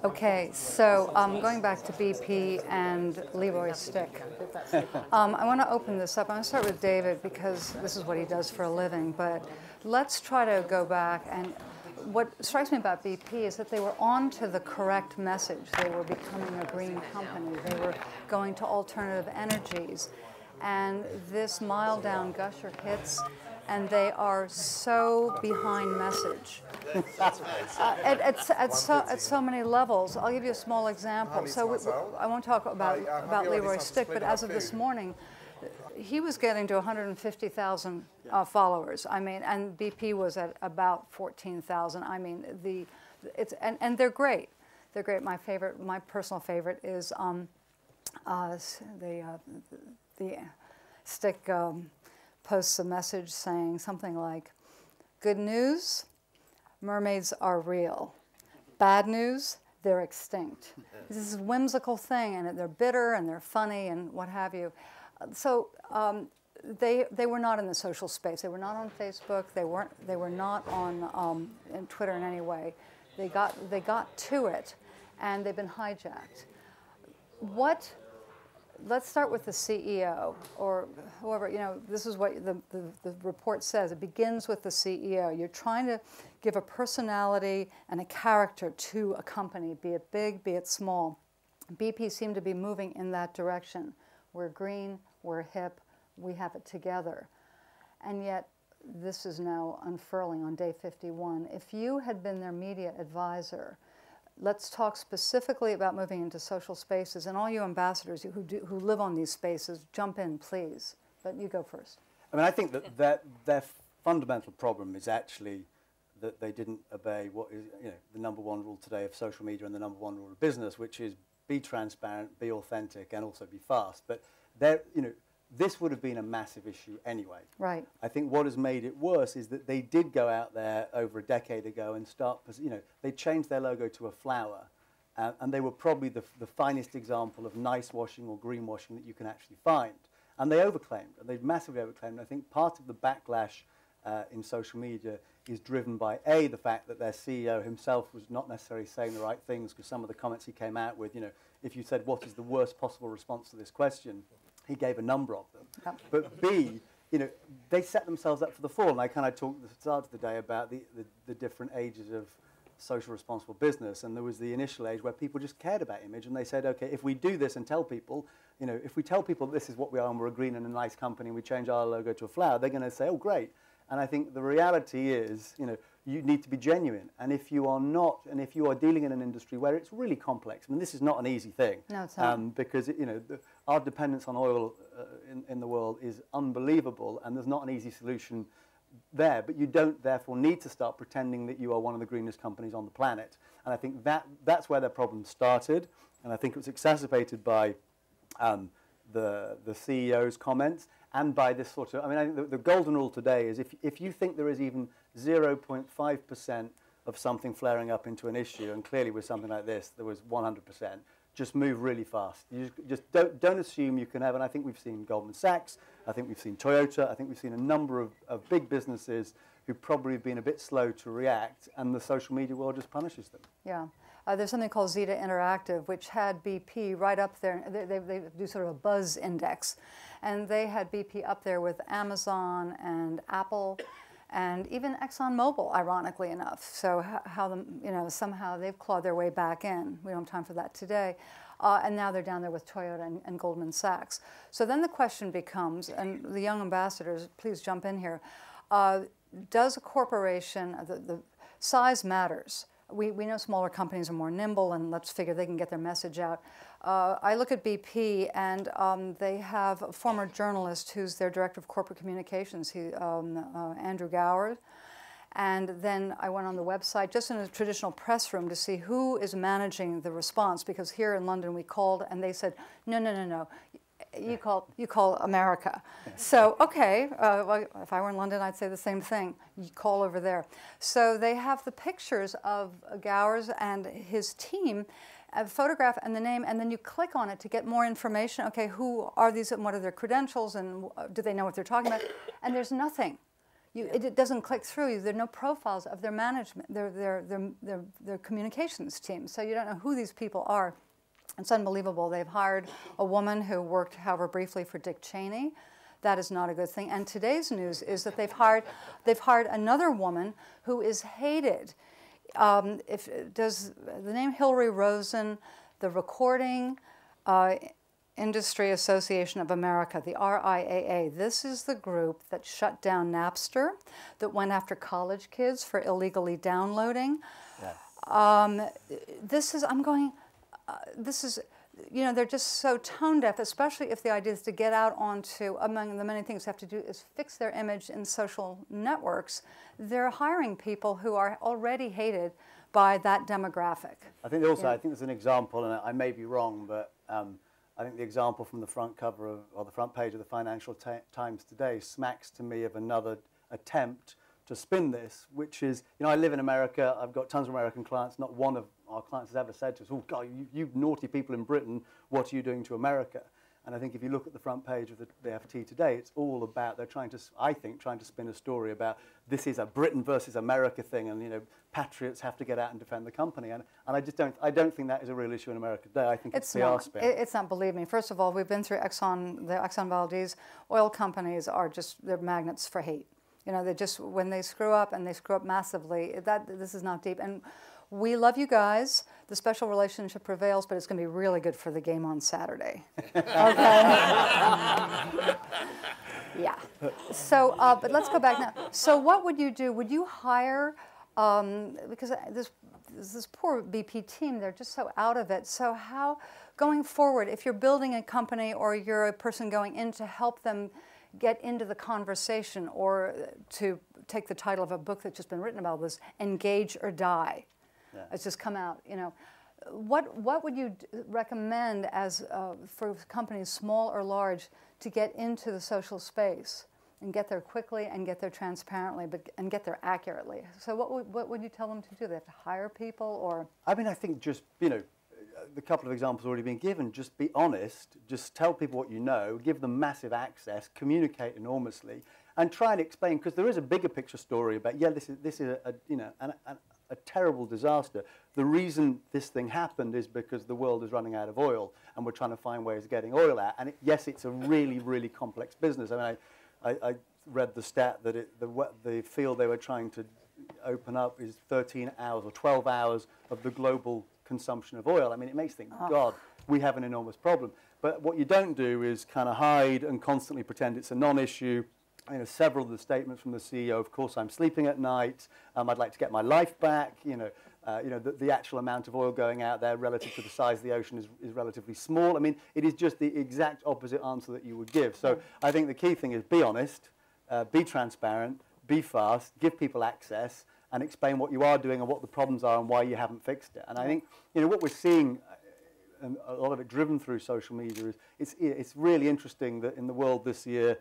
Okay, so going back to BP and Leroy Stick, I want to open this up. I'm going to start with David because this is what he does for a living, but let's try to go back. And what strikes me about BP is that they were on to the correct message. They were becoming a green company. They were going to alternative energies. And this mile down gusher hits, and they are so behind message. At so many levels. I'll give you a small example. So I won't talk about Leroy Stick, but as of this morning, he was getting to 150,000 followers. I mean, and BP was at about 14,000. I mean, and they're great. They're great. My personal favorite is the Stick posts a message saying something like, "Good news, mermaids are real. Bad news, they're extinct." This is a whimsical thing, and they're bitter and they're funny and what have you. So they were not in the social space. They were not on Facebook. They were not on in Twitter in any way. They got to it, and they've been hijacked. Let's start with the CEO or whoever, this is what the report says. It begins with the CEO. You're trying to give a personality and a character to a company, be it big, be it small. BP seemed to be moving in that direction. We're green, we're hip, we have it together. And yet, this is now unfurling on day 51. If you had been their media advisor, let's talk specifically about moving into social spaces, and all you ambassadors who live on these spaces, jump in, please. But you go first. I mean, I think that their fundamental problem is actually that they didn't obey what is, the number one rule today of social media and the number one rule of business, which is be transparent, be authentic, and also be fast. But this would have been a massive issue anyway. Right. I think what has made it worse is that they did go out there over a decade ago and start, they changed their logo to a flower, and they were probably the finest example of nice washing or greenwashing that you can actually find. And they overclaimed, and they massively overclaimed. I think part of the backlash in social media is driven by, A, the fact that their CEO himself was not necessarily saying the right things, because some of the comments he came out with, if you said, what is the worst possible response to this question, he gave a number of them. Yep. But B, they set themselves up for the fall. And I kind of talked at the start of the day about the different ages of social responsible business. And there was the initial age where people just cared about image. And they said, okay, if we do this and tell people, if we tell people this is what we are and we're a green and a nice company and we change our logo to a flower, they're going to say, oh, great. And I think the reality is, you need to be genuine. And if you are not, and if you are dealing in an industry where it's really complex, I mean, this is not an easy thing. No, it's not. Because, our dependence on oil in the world is unbelievable, and there's not an easy solution there. But you don't, therefore, need to start pretending that you are one of the greenest companies on the planet. And I think that's where their problem started. And I think it was exacerbated by the CEO's comments, and by this sort of, I think the golden rule today is if you think there is even 0.5% of something flaring up into an issue, and clearly with something like this, there was 100%, just move really fast. You just don't assume you can have, and I think we've seen Goldman Sachs, I think we've seen Toyota, I think we've seen a number of big businesses who probably have been a bit slow to react, and the social media world just punishes them. Yeah. There's something called Zeta Interactive, which had BP right up there. They do sort of a buzz index. And they had BP up there with Amazon and Apple and even ExxonMobil, ironically enough. So somehow they've clawed their way back in. We don't have time for that today. And now they're down there with Toyota and Goldman Sachs. So then the question becomes, and the young ambassadors, please jump in here, does a corporation, the size matters. We know smaller companies are more nimble, and let's figure they can get their message out. I look at BP, and they have a former journalist who's their director of corporate communications, Andrew Gowland. And then I went on the website, just in a traditional press room, to see who is managing the response, because here in London we called, and they said, no. You call America. So, okay, well, if I were in London, I'd say the same thing. You call over there. So they have the pictures of Gowers and his team, a photograph and the name, and then you click on it to get more information. Okay, who are these and what are their credentials, and do they know what they're talking about? And there's nothing. It doesn't click through you. There are no profiles of their management, their communications team. So you don't know who these people are. It's unbelievable. They've hired a woman who worked, however briefly, for Dick Cheney. That is not a good thing. And today's news is that they've hired another woman who is hated. Does the name Hillary Rosen, the Recording Industry Association of America, the RIAA, this is the group that shut down Napster, that went after college kids for illegally downloading. Yes. This is, they're just so tone deaf, especially if the idea is to get out onto, among the many things they have to do is fix their image in social networks. They're hiring people who are already hated by that demographic. I think also, I think there's an example, and I may be wrong, but I think the example from the front cover of, or the front page of the Financial Times today smacks to me of another attempt to spin this, which is, I live in America, I've got tons of American clients, not one of our clients has ever said to us, oh God, you naughty people in Britain, what are you doing to America? And I think if you look at the front page of the FT today, it's all about, they're trying to spin a story about this is a Britain versus America thing, and patriots have to get out and defend the company. And I don't think that is a real issue in America today. I think it's PR spin. It's not, believe me. First of all, we've been through the Exxon Valdez. Oil companies are they're magnets for hate. They just, when they screw up, and they screw up massively, this is not deep. And we love you guys. The special relationship prevails, but it's going to be really good for the game on Saturday. Okay? Yeah. So, but let's go back now. So what would you do? Would you hire, because this poor BP team, they're just so out of it. So how, going forward, if you're building a company or you're a person going in to help them get into the conversation, or to take the title of a book that's just been written about this, Engage or Die. Yeah. It's just come out, What would you recommend as for companies, small or large, to get into the social space and get there quickly and get there transparently, and get there accurately? So what would you tell them to do? They have to hire people, or? I mean, I think just, the couple of examples already been given, just be honest, just tell people what you know, give them massive access, communicate enormously, and try and explain, because there is a bigger picture story about, this is a terrible disaster. The reason this thing happened is because the world is running out of oil, and we're trying to find ways of getting oil out. And yes, it's a really, really complex business. I mean, I read the stat that the field they were trying to open up is 13 hours or 12 hours of the global consumption of oil. I mean, it makes you think, God, we have an enormous problem. But what you don't do is kind of hide and constantly pretend it's a non-issue. Several of the statements from the CEO, of course, I'm sleeping at night, I'd like to get my life back, the actual amount of oil going out there relative to the size of the ocean is relatively small. I mean, it is just the exact opposite answer that you would give. So I think the key thing is be honest, be transparent, be fast, give people access, and explain what you are doing and what the problems are and why you haven't fixed it. And I think, what we're seeing, and a lot of it driven through social media, is it's really interesting that in the world this year,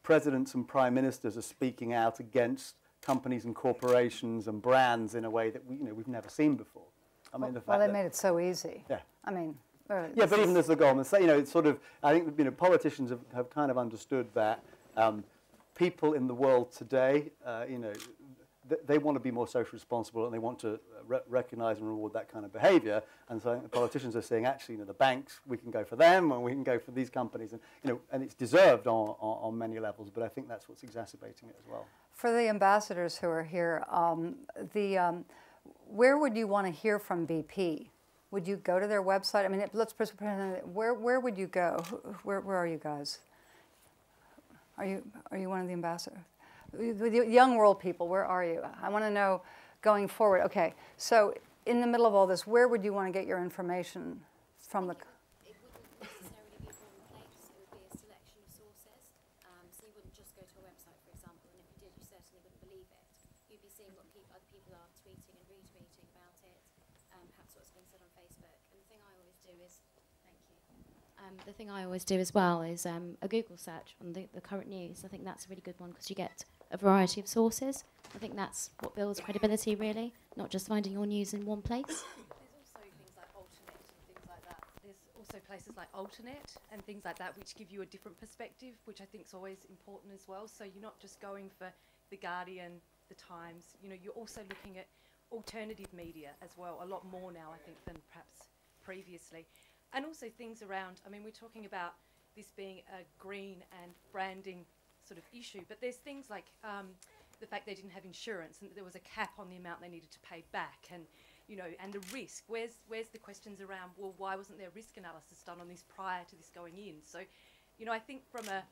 presidents and prime ministers are speaking out against companies and corporations and brands in a way that we've never seen before. I mean, they made it so easy. Yeah. I mean, but even as the Goldman Sachs, it's sort of, I think politicians have kind of understood that people in the world today, they want to be more socially responsible, and they want to recognize and reward that kind of behavior. And so I think the politicians are saying, actually, the banks, we can go for them, and we can go for these companies, and and it's deserved on many levels. But I think that's what's exacerbating it as well. For the ambassadors who are here, where would you want to hear from BP? Would you go to their website? I mean, let's pretend, where would you go? Where are you guys? Are you one of the ambassadors? The young world people, where are you? I want to know going forward. Okay, so in the middle of all this, where would you want to get your information from? It wouldn't necessarily be one place. It would be a selection of sources. So you wouldn't just go to a website, for example, and if you did, you certainly wouldn't believe it. You'd be seeing what other people are tweeting and retweeting about it, perhaps what's been said on Facebook. And the thing I always do is, thank you. The thing I always do as well is a Google search on the current news. I think that's a really good one because you get a variety of sources. I think that's what builds credibility, really, not just finding your news in one place. There's also things like Alternate and things like that. There's also places like Alternate and things like that which give you a different perspective, which I think is always important as well. So you're not just going for The Guardian, The Times. You know, you're also looking at alternative media as well, a lot more now, I think, than perhaps previously. And also things around, I mean, we're talking about this being a green and branding sort of issue, but there's things like the fact they didn't have insurance and that there was a cap on the amount they needed to pay back, and you know, and the risk. Where's the questions around, well, why wasn't there risk analysis done on this prior to this going in? So, you know, I think from a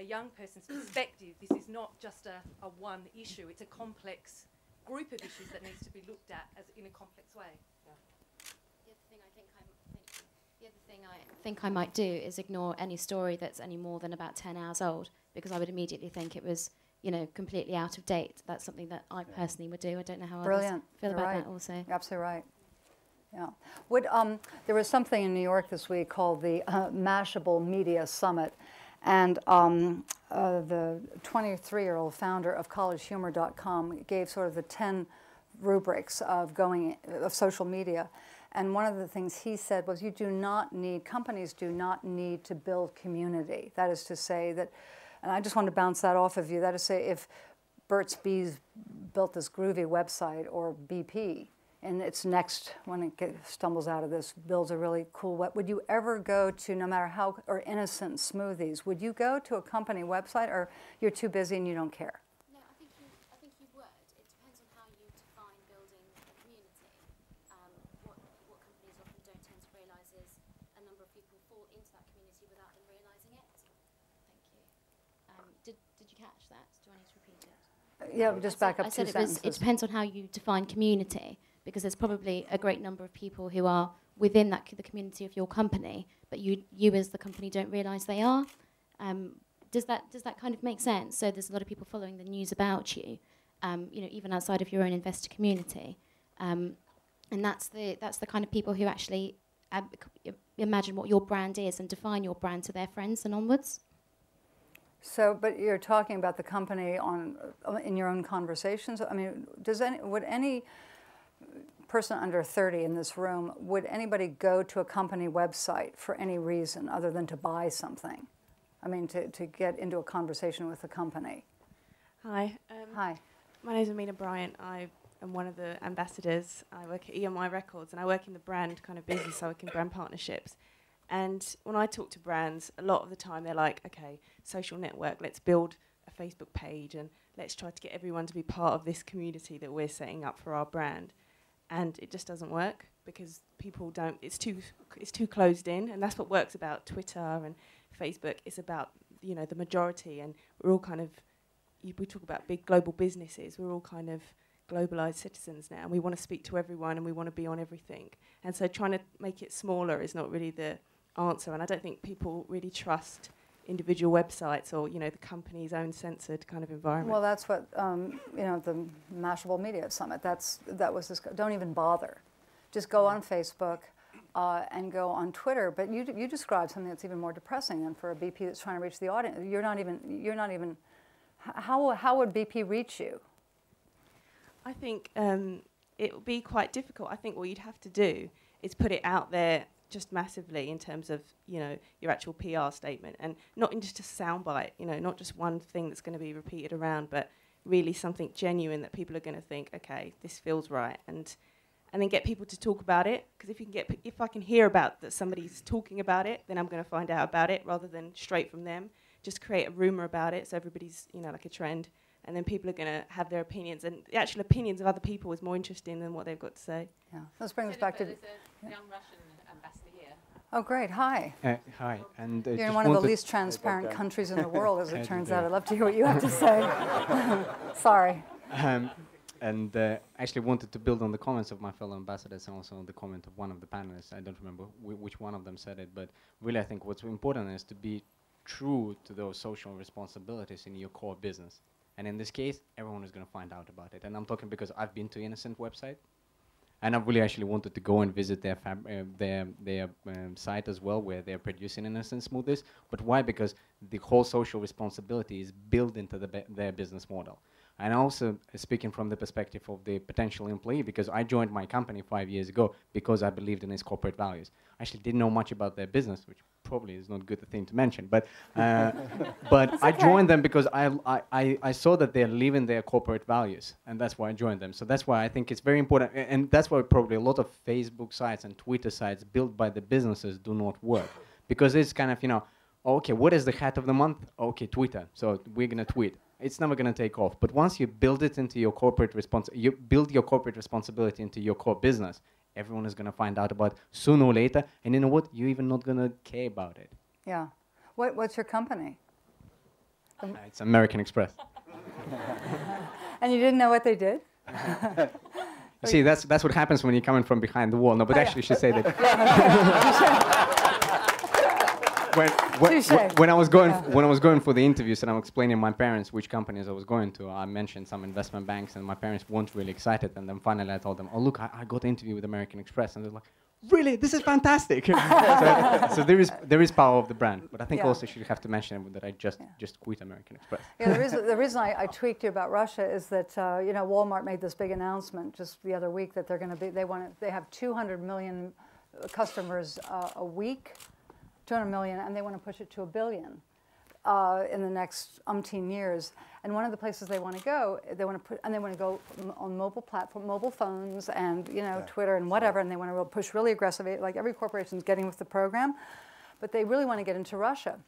young person's perspective, this is not just a one issue. It's a complex group of issues that needs to be looked at as in a complex way. The other thing I think I might do is ignore any story that's any more than about 10 hours old, because I would immediately think it was, you know, completely out of date. That's something that I personally would do. I don't know how others feel about that also. You're absolutely right. Yeah. Would, there was something in New York this week called the Mashable Media Summit, and the 23-year-old founder of collegehumor.com gave sort of the 10 rubrics of social media. And one of the things he said was, companies do not need to build community. That is to say that, and I just want to bounce that off of you, that is to say if Burt's Bees built this groovy website, or BP, and its next, when it stumbles out of this, builds a really cool would you ever go to, no matter how, or Innocent Smoothies, would you go to a company website, or you're too busy and you don't care? No, I think you would. It depends on how you define building a community. What companies often don't tend to realise is a number of people fall into that community without them realising it. Thank you. Did you catch that? Do I need to repeat it? Yeah, just back up 2 sentences. It depends on how you define community, because there's probably a great number of people who are within the community of your company, but you as the company don't realise they are. Does that kind of make sense? So there's a lot of people following the news about you, you know, even outside of your own investor community, and that's the kind of people who actually imagine what your brand is and define your brand to their friends and onwards. So, but you're talking about the company in your own conversations. I mean, would any person under 30 in this room, would anybody go to a company website for any reason other than to buy something? I mean, to get into a conversation with the company. Hi. Hi. My name is Amina Bryant. I am one of the ambassadors. I work at EMI Records, and I work in the brand kind of business, so I work in brand partnerships. And when I talk to brands, a lot of the time they're like, okay, social network, let's build a Facebook page and let's try to get everyone to be part of this community that we're setting up for our brand. And it just doesn't work because people don't, it's too closed in, and that's what works about Twitter and Facebook. It's about, you know, the majority, and we're all kind of, we talk about big global businesses, we're all kind of globalized citizens now, and we want to speak to everyone and we want to be on everything. And so trying to make it smaller is not really the answer, and I don't think people really trust individual websites or, you know, the company's own censored kind of environment. Well, that's what, you know, the Mashable Media Summit, that was this, don't even bother. Just go on Facebook and go on Twitter. But you described something that's even more depressing than for a BP that's trying to reach the audience. You're not even, how would BP reach you? I think it would be quite difficult. I think what you'd have to do is put it out there just massively in terms of, you know, your actual PR statement, and not in just a soundbite, you know, not just one thing that's going to be repeated around, but really something genuine that people are going to think, okay, this feels right, and then get people to talk about it. Because if I can hear about that somebody's talking about it, then I'm going to find out about it rather than straight from them. Just create a rumor about it, so everybody's, you know, like a trend, and then people are going to have their opinions, and the actual opinions of other people is more interesting than what they've got to say. Yeah, let's bring this back to. There's a young Russian ambassador here. Oh, great! Hi. Hi. And you're in one of the least transparent countries in the world, as it turns out. I'd love to hear what you have to say. Sorry. And actually wanted to build on the comments of my fellow ambassadors and also the comment of one of the panelists. I don't remember which one of them said it, but really I think what's important is to be true to those social responsibilities in your core business. And in this case, everyone is going to find out about it. And I'm talking because I've been to Innocent website, and I really actually wanted to go and visit their site as well, where they're producing Innocent smoothies. But why? Because the whole social responsibility is built into their business model. And also speaking from the perspective of the potential employee, because I joined my company 5 years ago because I believed in its corporate values. I actually didn't know much about their business, which probably is not a good thing to mention, but I joined them because I saw that they're living their corporate values, and that's why I joined them. So that's why I think it's very important, and that's why probably a lot of Facebook sites and Twitter sites built by the businesses do not work, because it's kind of, you know, okay, what is the hat of the month? Okay, Twitter. So we're gonna tweet. It's never gonna take off. But once you build it into your corporate you build your corporate responsibility into your core business, everyone is gonna find out about it sooner or later. And you know what? You're even not gonna care about it. Yeah. What's your company? It's American Express. And you didn't know what they did? You see, that's what happens when you're coming from behind the wall. No, but actually, you should say that. When I was going for the interviews and I was explaining my parents which companies I was going to, I mentioned some investment banks, and my parents weren't really excited. And then finally, I told them, "Oh, look, I got an interview with American Express," and they're like, "Really? This is fantastic!" so there is power of the brand, but I think also you should have to mention that I just quit American Express. Yeah, the reason I tweaked you about Russia is that you know, Walmart made this big announcement just the other week that they're going to be they have 200 million customers a week. 200 million, and they want to push it to 1 billion in the next umpteen years. And one of the places they want to go, they want to go on mobile phones, and you know, Twitter and whatever, and they want to push really aggressively. Like every corporation's getting with the program, but they really want to get into Russia.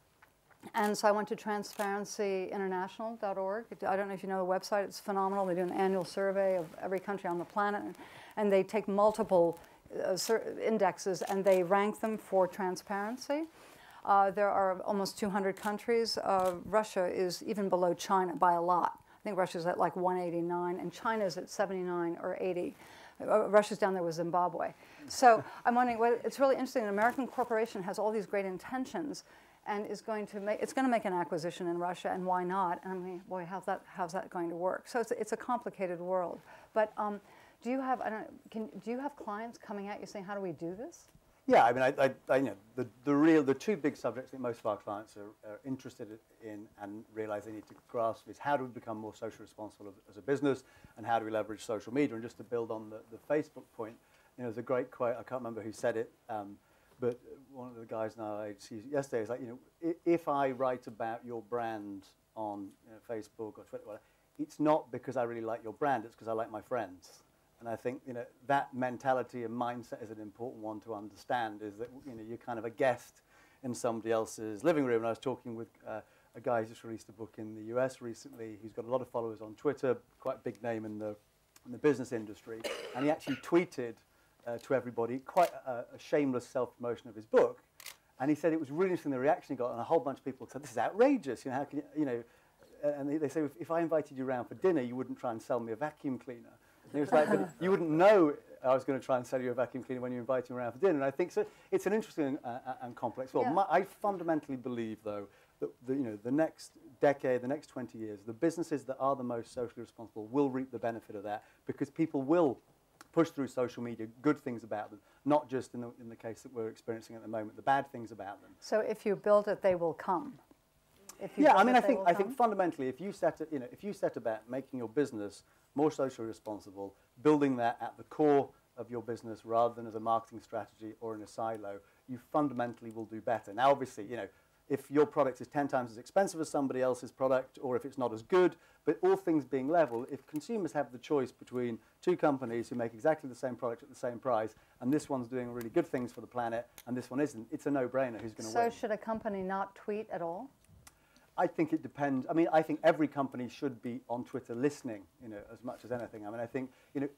And so I went to transparencyinternational.org. I don't know if you know the website. It's phenomenal. They do an annual survey of every country on the planet, and they take multiple indexes and they rank them for transparency. There are almost 200 countries. Russia is even below China by a lot. I think Russia's at like 189 and China's at 79 or 80. Russia's down there with Zimbabwe. So I'm wondering, it's really interesting. An American corporation has all these great intentions and is going to make an acquisition in Russia, and why not? And I mean, boy, how's that going to work? So it's a complicated world. But do you have clients coming at you saying, how do we do this? Yeah, I mean, I you know, the two big subjects that most of our clients are interested in and realize they need to grasp is how do we become more socially responsible as a business, and how do we leverage social media? And just to build on the Facebook point, you know, there's a great quote, I can't remember who said it, but one of the guys in our agency yesterday is like, you know, if I write about your brand on Facebook or Twitter, whatever, it's not because I really like your brand, it's because I like my friends. And I think, you know, that mentality and mindset is an important one to understand, is that, you know, you're kind of a guest in somebody else's living room. And I was talking with a guy who just released a book in the US recently. He's got a lot of followers on Twitter, quite a big name in the business industry. And he actually tweeted to everybody quite a shameless self-promotion of his book. And he said it was really interesting the reaction he got, and a whole bunch of people said, "This is outrageous. You know, how can you know?" And they say, if I invited you around for dinner, you wouldn't try and sell me a vacuum cleaner. And he was like, but you wouldn't know I was going to try and sell you a vacuum cleaner when you invite me around for dinner. And I think so. It's an interesting and complex world. Yeah. I fundamentally believe, though, that the next decade, the next 20 years, the businesses that are the most socially responsible will reap the benefit of that, because people will push through social media good things about them, not just in the case that we're experiencing at the moment, the bad things about them. So if you build it, they will come. Yeah, I mean, I think fundamentally, if you set about making your business more socially responsible, building that at the core of your business rather than as a marketing strategy or in a silo, you fundamentally will do better. Now, obviously, you know, if your product is 10 times as expensive as somebody else's product, or if it's not as good, but all things being level, if consumers have the choice between two companies who make exactly the same product at the same price, and this one's doing really good things for the planet, and this one isn't, it's a no-brainer who's going to win. So should a company not tweet at all? I think it depends. I mean, I think every company should be on Twitter listening, you know, as much as anything. I mean, I think, you know,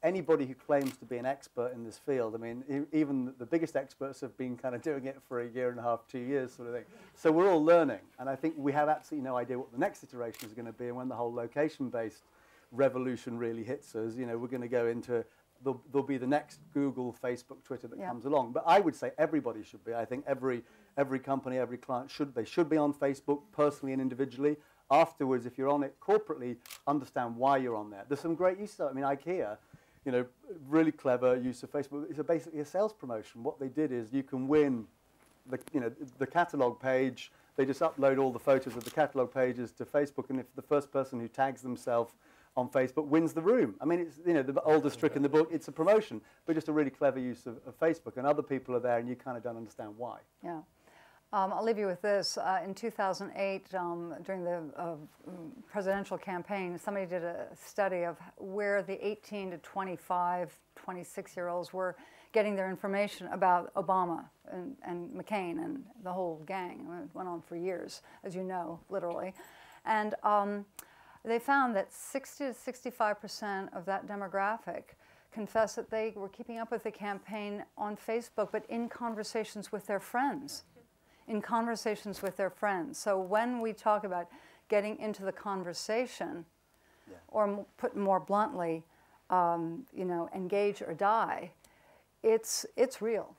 anybody who claims to be an expert in this field, I mean, even the biggest experts have been kind of doing it for a year and a half, 2 years sort of thing. So we're all learning. And I think we have absolutely no idea what the next iteration is going to be. And when the whole location-based revolution really hits us, you know, we're going to go into, there'll be the next Google, Facebook, Twitter that comes along. But I would say everybody should be. I think every company, every client should be on Facebook personally and individually. Afterwards, if you're on it corporately, understand why you're on there. There's some great use of it. I mean, IKEA, you know, really clever use of Facebook. It's basically a sales promotion. What they did is you can win the catalog page, they just upload all the photos of the catalogue pages to Facebook, and if the first person who tags themselves on Facebook wins the room. I mean, it's, you know, the oldest trick in the book. It's a promotion, but just a really clever use of Facebook. And other people are there, and you kind of don't understand why. Yeah. I'll leave you with this. In 2008, during the presidential campaign, somebody did a study of where the 18 to 25, 26-year-olds were getting their information about Obama and McCain and the whole gang. It went on for years, as you know, literally. And they found that 60 to 65% of that demographic confessed that they were keeping up with the campaign on Facebook, but in conversations with their friends. In conversations with their friends. So when we talk about getting into the conversation, or put more bluntly, you know, engage or die, it's real.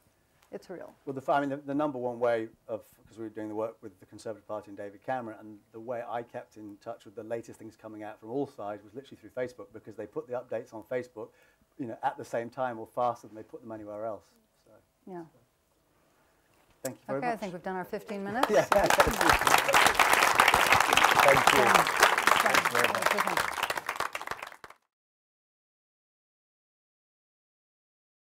It's real. Well, I mean, the number one way of, because we were doing the work with the Conservative Party and David Cameron, and the way I kept in touch with the latest things coming out from all sides was literally through Facebook, because they put the updates on Facebook, you know, at the same time or faster than they put them anywhere else. So, yeah. Thank you very much. Okay, I think we've done our 15 minutes. Yeah. Thank you. Thank you very much.